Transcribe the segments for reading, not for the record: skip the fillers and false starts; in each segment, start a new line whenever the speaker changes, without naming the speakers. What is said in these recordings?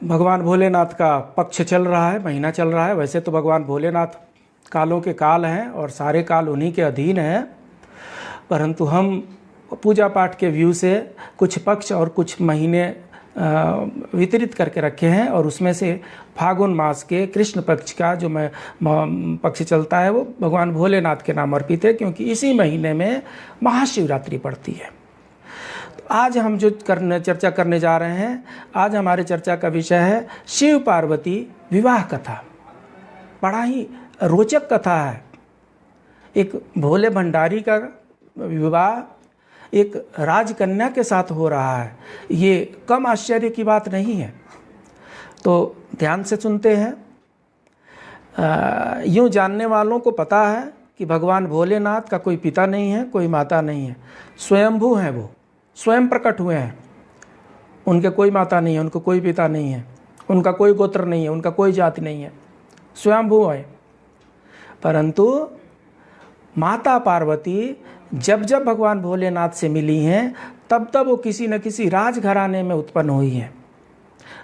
भगवान भोलेनाथ का पक्ष चल रहा है, महीना चल रहा है। वैसे तो भगवान भोलेनाथ कालों के काल हैं और सारे काल उन्हीं के अधीन हैं, परंतु हम पूजा पाठ के व्यू से कुछ पक्ष और कुछ महीने वितरित करके रखे हैं, और उसमें से फागुन मास के कृष्ण पक्ष का जो पक्ष चलता है वो भगवान भोलेनाथ के नाम अर्पित है, क्योंकि इसी महीने में महाशिवरात्रि पड़ती है। आज हम जो चर्चा करने जा रहे हैं, आज हमारे चर्चा का विषय है शिव पार्वती विवाह कथा। बड़ा ही रोचक कथा है। एक भोले भंडारी का विवाह एक राजकन्या के साथ हो रहा है, ये कम आश्चर्य की बात नहीं है। तो ध्यान से सुनते हैं। यूँ जानने वालों को पता है कि भगवान भोलेनाथ का कोई पिता नहीं है, कोई माता नहीं है, स्वयंभू हैं, वो स्वयं प्रकट हुए हैं। उनके कोई माता नहीं है, उनको कोई पिता नहीं है, उनका कोई गोत्र नहीं है, उनका कोई जाति नहीं है, स्वयंभू है। परंतु माता पार्वती जब जब भगवान भोलेनाथ से मिली हैं, तब तब वो किसी न किसी राजघराने में उत्पन्न हुई हैं।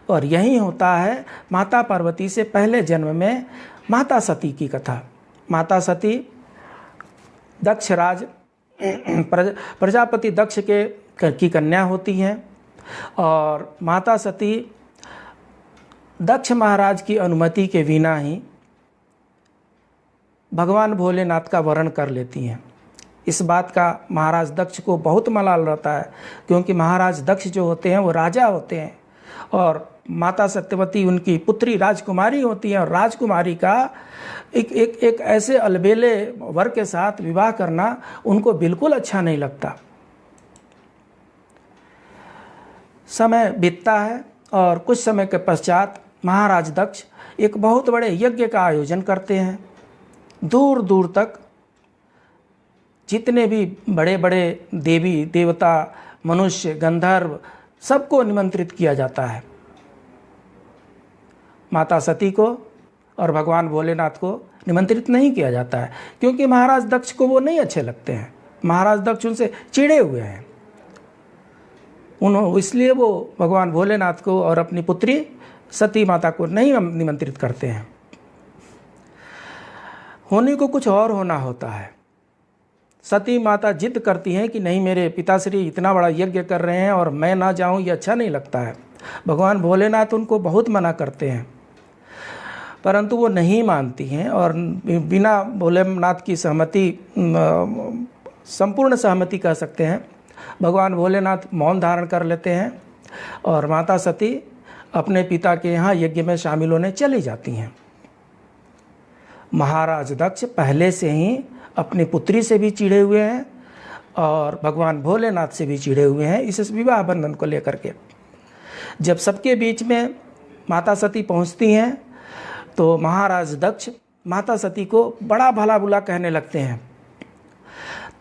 और यही होता है माता पार्वती से पहले जन्म में माता सती की कथा। माता सती दक्ष राज प्रजापति दक्ष की कन्या होती हैं, और माता सती दक्ष महाराज की अनुमति के बिना ही भगवान भोलेनाथ का वरण कर लेती हैं। इस बात का महाराज दक्ष को बहुत मलाल रहता है, क्योंकि महाराज दक्ष जो होते हैं वो राजा होते हैं, और माता सत्यवती उनकी पुत्री राजकुमारी होती हैं, और राजकुमारी का एक ऐसे अलबेले वर के साथ विवाह करना उनको बिल्कुल अच्छा नहीं लगता। समय बीतता है, और कुछ समय के पश्चात महाराज दक्ष एक बहुत बड़े यज्ञ का आयोजन करते हैं। दूर दूर तक जितने भी बड़े बड़े देवी देवता, मनुष्य, गंधर्व, सबको निमंत्रित किया जाता है। माता सती को और भगवान भोलेनाथ को निमंत्रित नहीं किया जाता है, क्योंकि महाराज दक्ष को वो नहीं अच्छे लगते हैं। महाराज दक्ष उनसे चिढ़े हुए हैं, इसलिए वो भगवान भोलेनाथ को और अपनी पुत्री सती माता को नहीं निमंत्रित करते हैं। होने को कुछ और होना होता है। सती माता जिद करती हैं कि नहीं, मेरे पिताश्री इतना बड़ा यज्ञ कर रहे हैं और मैं ना जाऊं, ये अच्छा नहीं लगता है। भगवान भोलेनाथ उनको बहुत मना करते हैं, परंतु वो नहीं मानती हैं, और बिना भोलेनाथ की सहमति, संपूर्ण सहमति कह सकते हैं, भगवान भोलेनाथ मौन धारण कर लेते हैं, और माता सती अपने पिता के यहाँ यज्ञ में शामिल होने चली जाती हैं। महाराज दक्ष पहले से ही अपनी पुत्री से भी चिढ़े हुए हैं, और भगवान भोलेनाथ से भी चिढ़े हुए हैं इस विवाह बंधन को लेकर के। जब सबके बीच में माता सती पहुंचती हैं, तो महाराज दक्ष माता सती को बड़ा भला बुरा कहने लगते हैं।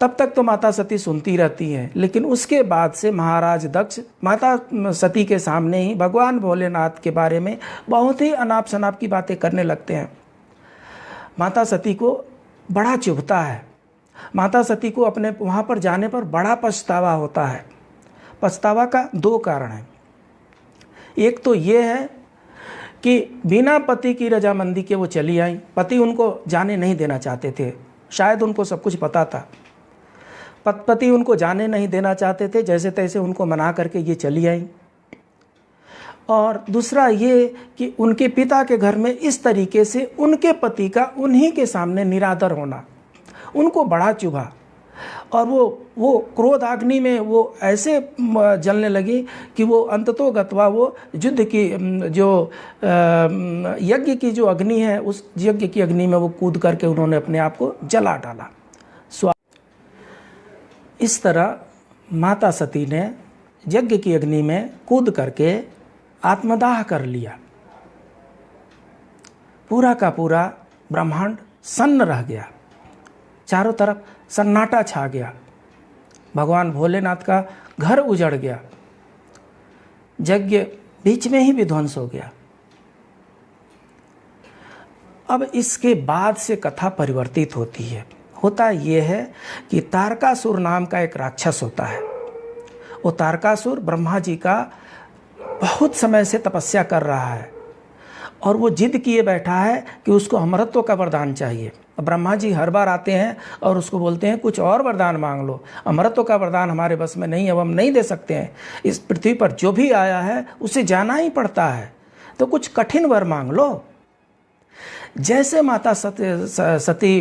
तब तक तो माता सती सुनती रहती हैं, लेकिन उसके बाद से महाराज दक्ष माता सती के सामने ही भगवान भोलेनाथ के बारे में बहुत ही अनाप शनाप की बातें करने लगते हैं। माता सती को बड़ा चुभता है। माता सती को अपने वहाँ पर जाने पर बड़ा पछतावा होता है। पछतावा का दो कारण हैं। एक तो ये है कि बिना पति की रजामंदी के वो चली आई। पति उनको जाने नहीं देना चाहते थे, शायद उनको सब कुछ पता था। पति उनको जाने नहीं देना चाहते थे, जैसे तैसे उनको मना करके ये चली आई। और दूसरा ये कि उनके पिता के घर में इस तरीके से उनके पति का उन्हीं के सामने निरादर होना उनको बड़ा चुभा, और वो क्रोध अग्नि में वो ऐसे जलने लगी कि वो अंततोगत्वा वो युद्ध की जो यज्ञ की जो अग्नि है, उस यज्ञ की अग्नि में वो कूद करके उन्होंने अपने आप को जला डाला। इस तरह माता सती ने यज्ञ की अग्नि में कूद करके आत्मदाह कर लिया। पूरा का पूरा ब्रह्मांड सन्न रह गया, चारों तरफ सन्नाटा छा गया। भगवान भोलेनाथ का घर उजड़ गया, यज्ञ बीच में ही विध्वंस हो गया। अब इसके बाद से कथा परिवर्तित होती है। होता यह है कि तारकासुर नाम का एक राक्षस होता है। वो तारकासुर ब्रह्मा जी का बहुत समय से तपस्या कर रहा है और वो जिद किए बैठा है कि उसको अमरत्व का वरदान चाहिए। ब्रह्मा जी हर बार आते हैं और उसको बोलते हैं कुछ और वरदान मांग लो, अमरत्व का वरदान हमारे बस में नहीं है, हम नहीं दे सकते हैं। इस पृथ्वी पर जो भी आया है उसे जाना ही पड़ता है, तो कुछ कठिन वर मांग लो। जैसे माता सती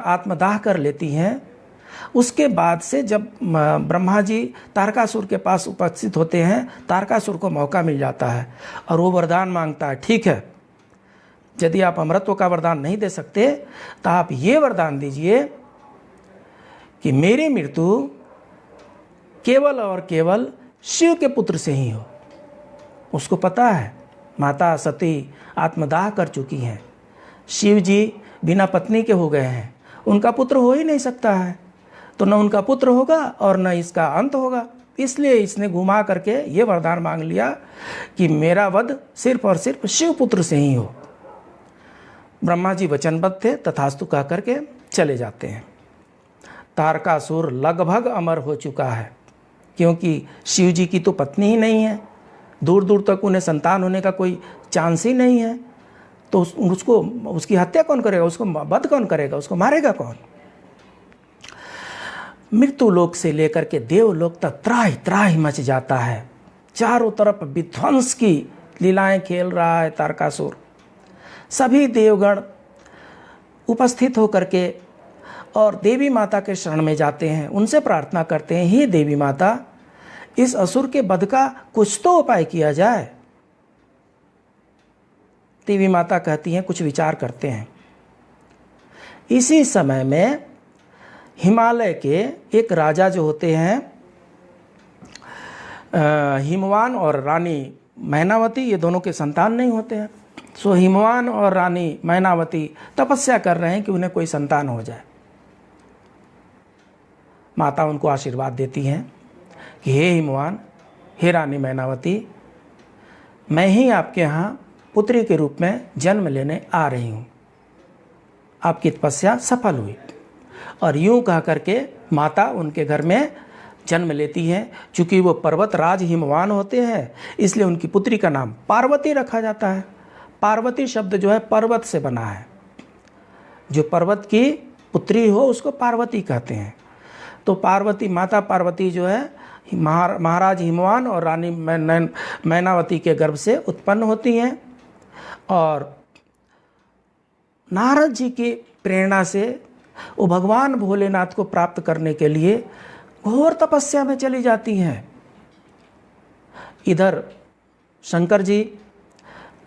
आत्मदाह कर लेती हैं, उसके बाद से जब ब्रह्मा जी तारकासुर के पास उपस्थित होते हैं, तारकासुर को मौका मिल जाता है और वो वरदान मांगता है, ठीक है यदि आप अमरत्व का वरदान नहीं दे सकते तो आप ये वरदान दीजिए कि मेरी मृत्यु केवल और केवल शिव के पुत्र से ही हो। उसको पता है माता सती आत्मदाह कर चुकी हैं, शिव जी बिना पत्नी के हो गए हैं, उनका पुत्र हो ही नहीं सकता है, तो न उनका पुत्र होगा और न इसका अंत होगा। इसलिए इसने घुमा करके ये वरदान मांग लिया कि मेरा वध सिर्फ और सिर्फ शिव पुत्र से ही हो। ब्रह्मा जी वचनबद्ध थे, तथास्तु कह करके चले जाते हैं। तारकासुर लगभग अमर हो चुका है, क्योंकि शिव जी की तो पत्नी ही नहीं है, दूर दूर तक उन्हें संतान होने का कोई चांस ही नहीं है, तो उसको उसकी हत्या कौन करेगा, उसको वध कौन करेगा, उसको मारेगा कौन। मृत्यु लोक से लेकर के देवलोक तक त्राहि त्राहि मच जाता है। चारों तरफ विध्वंस की लीलाएं खेल रहा है तारकासुर। सभी देवगण उपस्थित होकर के और देवी माता के शरण में जाते हैं, उनसे प्रार्थना करते हैं, हे देवी माता इस असुर के वध का कुछ तो उपाय किया जाए। देवी माता कहती हैं कुछ विचार करते हैं। इसी समय में हिमालय के एक राजा जो होते हैं हिमवान और रानी मैनावती, ये दोनों के संतान नहीं होते हैं, सो हिमवान और रानी मैनावती तपस्या कर रहे हैं कि उन्हें कोई संतान हो जाए। माता उनको आशीर्वाद देती हैं कि हे हिमवान, हे रानी मैनावती, मैं ही आपके यहाँ पुत्री के रूप में जन्म लेने आ रही हूँ। आपकी तपस्या सफल हुई। और यूं कह करके माता उनके घर में जन्म लेती हैं। चूँकि वो पर्वत राज हिमवान होते हैं, इसलिए उनकी पुत्री का नाम पार्वती रखा जाता है। पार्वती शब्द जो है पर्वत से बना है, जो पर्वत की पुत्री हो उसको पार्वती कहते हैं। तो पार्वती, माता पार्वती जो है महाराज हिमवान और रानी मैनावती के गर्भ से उत्पन्न होती हैं। और नारद जी की प्रेरणा से वो भगवान भोलेनाथ को प्राप्त करने के लिए घोर तपस्या में चली जाती हैं। इधर शंकर जी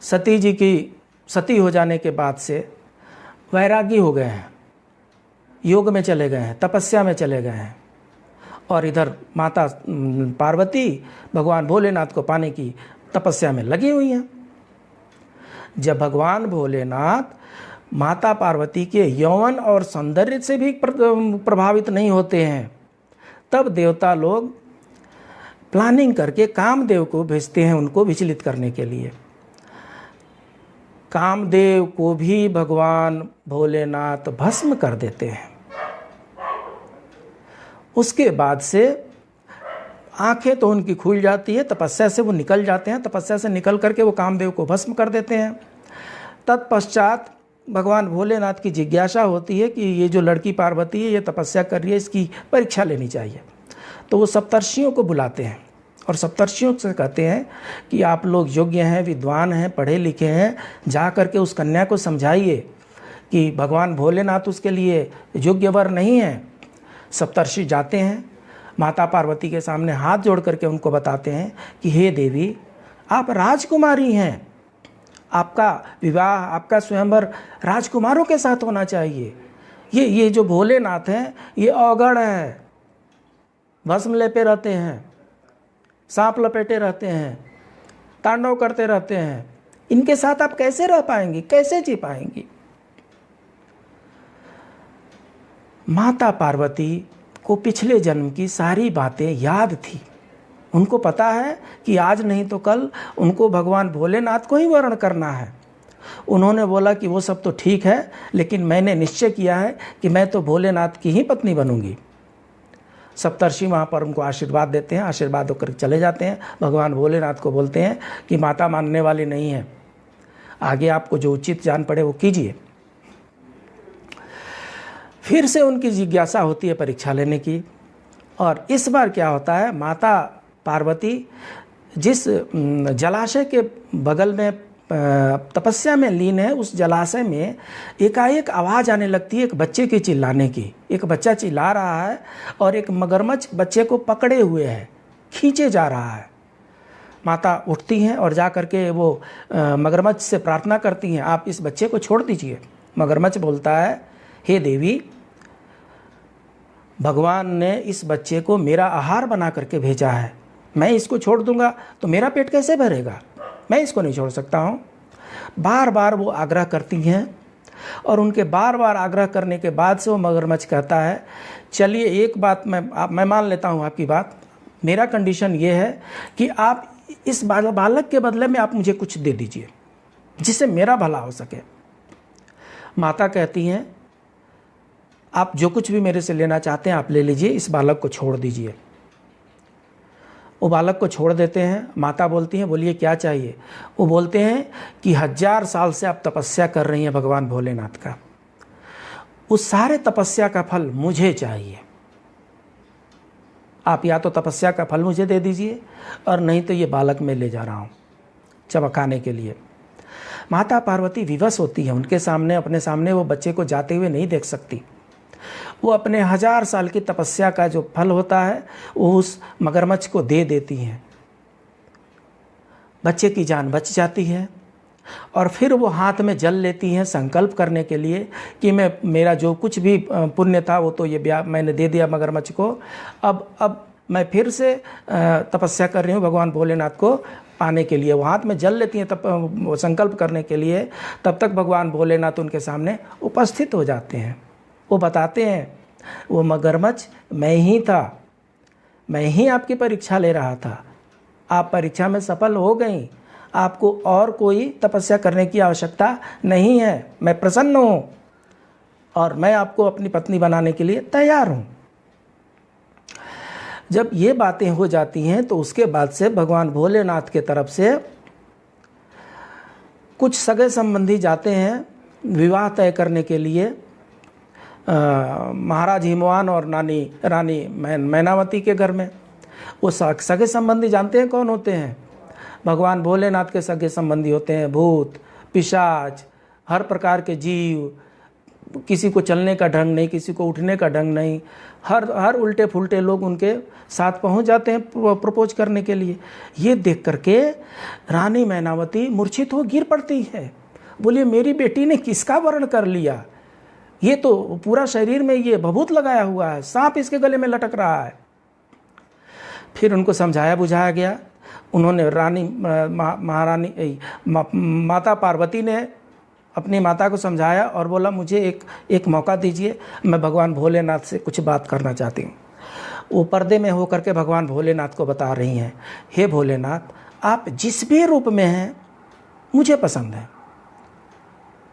सती जी की सती हो जाने के बाद से वैरागी हो गए हैं, योग में चले गए हैं, तपस्या में चले गए हैं। और इधर माता पार्वती भगवान भोलेनाथ को पाने की तपस्या में लगी हुई हैं। जब भगवान भोलेनाथ माता पार्वती के यौवन और सौंदर्य से भी प्रभावित नहीं होते हैं, तब देवता लोग प्लानिंग करके कामदेव को भेजते हैं उनको विचलित करने के लिए। कामदेव को भी भगवान भोलेनाथ भस्म कर देते हैं। उसके बाद से आंखें तो उनकी खुल जाती है, तपस्या से वो निकल जाते हैं, तपस्या से निकल करके वो कामदेव को भस्म कर देते हैं। तत्पश्चात भगवान भोलेनाथ की जिज्ञासा होती है कि ये जो लड़की पार्वती है ये तपस्या कर रही है, इसकी परीक्षा लेनी चाहिए। तो वो सप्तर्षियों को बुलाते हैं और सप्तर्षियों से कहते हैं कि आप लोग योग्य हैं, विद्वान हैं, पढ़े लिखे हैं, जा करके उस कन्या को समझाइए कि भगवान भोलेनाथ उसके लिए योग्य वर नहीं है। सप्तर्षि जाते हैं, माता पार्वती के सामने हाथ जोड़ करके उनको बताते हैं कि हे देवी, आप राजकुमारी हैं, आपका विवाह, आपका स्वयंवर राजकुमारों के साथ होना चाहिए। ये जो भोलेनाथ हैं ये अवगढ़ है, भस्म लेपे रहते हैं, सांप लपेटे रहते हैं, तांडव करते रहते हैं, इनके साथ आप कैसे रह पाएंगी, कैसे जी पाएंगी। माता पार्वती को पिछले जन्म की सारी बातें याद थी। उनको पता है कि आज नहीं तो कल उनको भगवान भोलेनाथ को ही वर्ण करना है। उन्होंने बोला कि वो सब तो ठीक है, लेकिन मैंने निश्चय किया है कि मैं तो भोलेनाथ की ही पत्नी बनूंगी। सप्तर्षि वहाँ पर उनको आशीर्वाद देते हैं, आशीर्वाद होकर चले जाते हैं। भगवान भोलेनाथ को बोलते हैं कि माता मानने वाली नहीं है, आगे आपको जो उचित जान पड़े वो कीजिए। फिर से उनकी जिज्ञासा होती है परीक्षा लेने की, और इस बार क्या होता है, माता पार्वती जिस जलाशय के बगल में तपस्या में लीन है, उस जलाशय में एकाएक आवाज़ आने लगती है एक बच्चे के चिल्लाने की। एक बच्चा चिल्ला रहा है और एक मगरमच्छ बच्चे को पकड़े हुए है, खींचे जा रहा है। माता उठती हैं और जा कर के वो मगरमच्छ से प्रार्थना करती हैं, आप इस बच्चे को छोड़ दीजिए। मगरमच्छ बोलता है, हे देवी, भगवान ने इस बच्चे को मेरा आहार बना करके भेजा है, मैं इसको छोड़ दूंगा तो मेरा पेट कैसे भरेगा, मैं इसको नहीं छोड़ सकता हूँ। बार बार वो आग्रह करती हैं, और उनके बार बार आग्रह करने के बाद से वो मगरमच्छ कहता है, चलिए एक बात मैं मान लेता हूँ आपकी बात, मेरा कंडीशन ये है कि आप इस बालक के बदले में आप मुझे कुछ दे दीजिए जिससे मेरा भला हो सके। माता कहती हैं, आप जो कुछ भी मेरे से लेना चाहते हैं आप ले लीजिए, इस बालक को छोड़ दीजिए। वो बालक को छोड़ देते हैं। माता बोलती हैं, बोलिए क्या चाहिए। वो बोलते हैं कि 1000 साल से आप तपस्या कर रही हैं भगवान भोलेनाथ का, उस सारे तपस्या का फल मुझे चाहिए। आप या तो तपस्या का फल मुझे दे दीजिए, और नहीं तो ये बालक मैं ले जा रहा हूँ चमकाने के लिए। माता पार्वती विवश होती है, उनके सामने, अपने सामने वो बच्चे को जाते हुए नहीं देख सकती। वो अपने 1000 साल की तपस्या का जो फल होता है वो उस मगरमच्छ को दे देती हैं। बच्चे की जान बच जाती है, और फिर वो हाथ में जल लेती हैं संकल्प करने के लिए कि मेरा जो कुछ भी पुण्य था वो तो ये मैंने दे दिया मगरमच्छ को, अब मैं फिर से तपस्या कर रही हूँ भगवान भोलेनाथ को पाने के लिए। वो हाथ में जल लेती हैं तब संकल्प करने के लिए। तब तक भगवान भोलेनाथ उनके सामने उपस्थित हो जाते हैं। वो बताते हैं, वो मगरमच्छ मैं ही था, मैं ही आपकी परीक्षा ले रहा था, आप परीक्षा में सफल हो गई, आपको और कोई तपस्या करने की आवश्यकता नहीं है, मैं प्रसन्न हूँ और मैं आपको अपनी पत्नी बनाने के लिए तैयार हूँ। जब ये बातें हो जाती हैं तो उसके बाद से भगवान भोलेनाथ के तरफ से कुछ सगे संबंधी जाते हैं विवाह तय करने के लिए महाराज हिमवान और रानी मैनावती के घर में। वो सगे संबंधी जानते हैं कौन होते हैं? भगवान भोलेनाथ के सगे संबंधी होते हैं भूत, पिशाच, हर प्रकार के जीव। किसी को चलने का ढंग नहीं, किसी को उठने का ढंग नहीं, हर उल्टे फुल्टे लोग उनके साथ पहुंच जाते हैं प्रपोज करने के लिए। ये देख करके रानी मैनावती मूर्छित हो गिर पड़ती है। बोलिए मेरी बेटी ने किसका वर्ण कर लिया, ये तो पूरा शरीर में ये भभूत लगाया हुआ है, सांप इसके गले में लटक रहा है। फिर उनको समझाया बुझाया गया। उन्होंने माता पार्वती ने अपनी माता को समझाया और बोला मुझे एक मौका दीजिए, मैं भगवान भोलेनाथ से कुछ बात करना चाहती हूँ। वो पर्दे में होकर के भगवान भोलेनाथ को बता रही हैं, हे भोलेनाथ, आप जिस भी रूप में हैं मुझे पसंद है,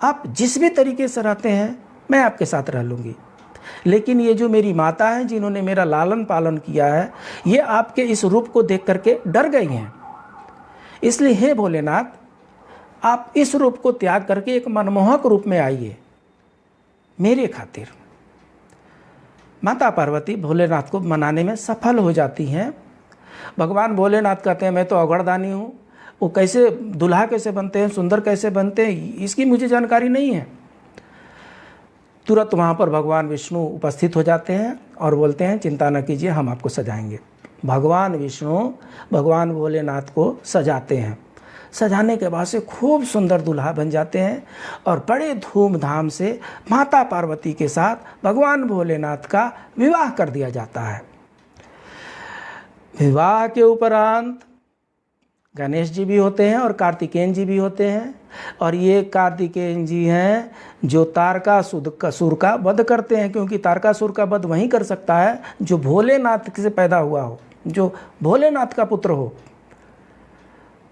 आप जिस भी तरीके से रहते हैं मैं आपके साथ रह लूँगी, लेकिन ये जो मेरी माता हैं जिन्होंने मेरा लालन पालन किया है, ये आपके इस रूप को देख करके डर गई हैं। इसलिए हे भोलेनाथ, आप इस रूप को त्याग करके एक मनमोहक रूप में आइए मेरे खातिर। माता पार्वती भोलेनाथ को मनाने में सफल हो जाती हैं। भगवान भोलेनाथ कहते हैं मैं तो अगड़दानी हूँ, वो कैसे दुल्हा कैसे बनते हैं, सुंदर कैसे बनते हैं, इसकी मुझे जानकारी नहीं है। तुरंत वहाँ पर भगवान विष्णु उपस्थित हो जाते हैं और बोलते हैं चिंता न कीजिए, हम आपको सजाएंगे। भगवान विष्णु भगवान भोलेनाथ को सजाते हैं। सजाने के बाद से खूब सुंदर दुल्हा बन जाते हैं और बड़े धूमधाम से माता पार्वती के साथ भगवान भोलेनाथ का विवाह कर दिया जाता है। विवाह के उपरांत गणेश जी भी होते हैं और कार्तिकेय जी भी होते हैं, और ये कार्तिकेय जी हैं जो तारकासुर का वध करते हैं, क्योंकि तारकासुर का वध वहीं कर सकता है जो भोलेनाथ से पैदा हुआ हो, जो भोलेनाथ का पुत्र हो।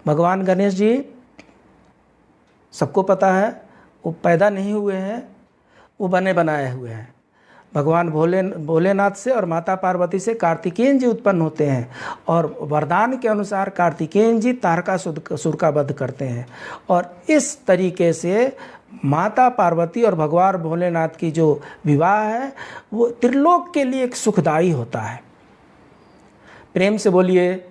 भगवान गणेश जी सबको पता है वो पैदा नहीं हुए हैं, वो बने बनाए हुए हैं। भगवान भोलेनाथ से और माता पार्वती से कार्तिकेयन जी उत्पन्न होते हैं और वरदान के अनुसार कार्तिकेयन जी तारकासुर का वध करते हैं। और इस तरीके से माता पार्वती और भगवान भोलेनाथ की जो विवाह है वो त्रिलोक के लिए एक सुखदायी होता है। प्रेम से बोलिए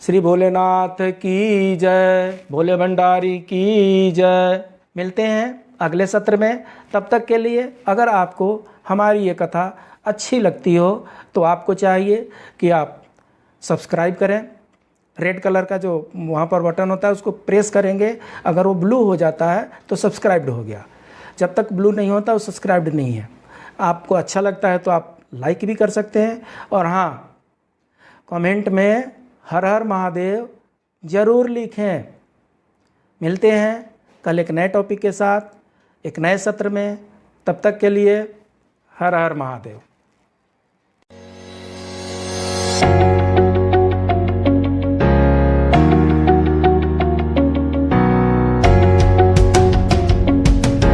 श्री भोलेनाथ की जय, भोले भंडारी की जय। मिलते हैं अगले सत्र में। तब तक के लिए अगर आपको हमारी ये कथा अच्छी लगती हो तो आपको चाहिए कि आप सब्सक्राइब करें। रेड कलर का जो वहाँ पर बटन होता है उसको प्रेस करेंगे, अगर वो ब्लू हो जाता है तो सब्सक्राइब्ड हो गया। जब तक ब्लू नहीं होता वो सब्सक्राइब्ड नहीं है। आपको अच्छा लगता है तो आप लाइक भी कर सकते हैं। और हाँ, कमेंट में हर हर महादेव ज़रूर लिखें। मिलते हैं कल एक नए टॉपिक के साथ एक नए सत्र में। तब तक के लिए हर हर महादेव।